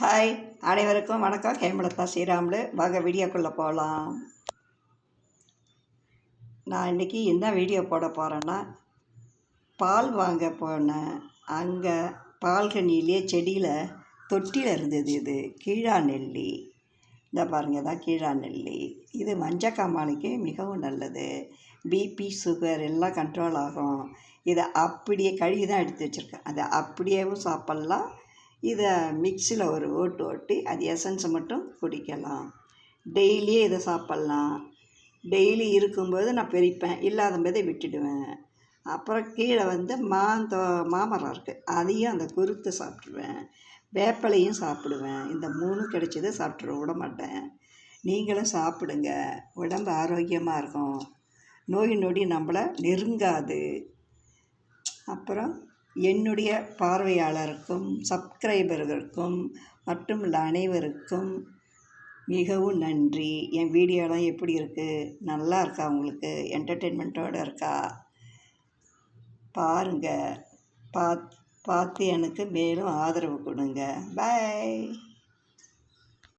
Hi, அனைவருக்கும் வணக்கம். ஹேமலதா ஸ்ரீராமுலு. வாங்க வீடியோக்குள்ளே போகலாம். நான் இன்றைக்கி என்ன வீடியோ போட போகிறேன்னா, பால் வாங்க போனேன். அங்கே பால்கனியிலே செடியில் தொட்டியில் இருந்தது. இது கீழா நெல்லி. இந்த பாருங்கள், தான் கீழா நெல்லி. இது மஞ்சக்காமாலைக்கு மிகவும் நல்லது. பிபி, சுகர் எல்லாம் கண்ட்ரோல் ஆகும். இதை அப்படியே கழுவி தான் எடுத்து வச்சுருக்கேன். அதை அப்படியேவும் சாப்பிட்லாம். இதை மிக்சியில் ஒரு ஓட்டி அது எசன்ஸை மட்டும் குடிக்கலாம். டெய்லியே இதை சாப்பிட்லாம். டெய்லி இருக்கும்போது நான் பிரிப்பேன், இல்லாத போதே விட்டுடுவேன். அப்புறம் கீழே மாமரம் இருக்குது, அதையும் அந்த குருத்து சாப்பிட்ருவேன். வேப்பலையும் சாப்பிடுவேன். இந்த 3 கிடைச்சதை சாப்பிட்ற விட மாட்டேன். நீங்களும் சாப்பிடுங்க, உடம்பு ஆரோக்கியமாக இருக்கும். நோய் நொடி நம்மளை நெருங்காது. அப்புறம் என்னுடைய பார்வையாளருக்கும் சப்ஸ்கிரைபர்களுக்கும் மற்றும் அனைவருக்கும் மிகவும் நன்றி. என் வீடியோலாம் எப்படி இருக்குது? நல்லா இருக்கா? உங்களுக்கு என்டர்டெயின்மெண்ட்டோடு இருக்கா? பாருங்கள், பார்த்து எனக்கு மேலும் ஆதரவு கொடுங்க. பாய்.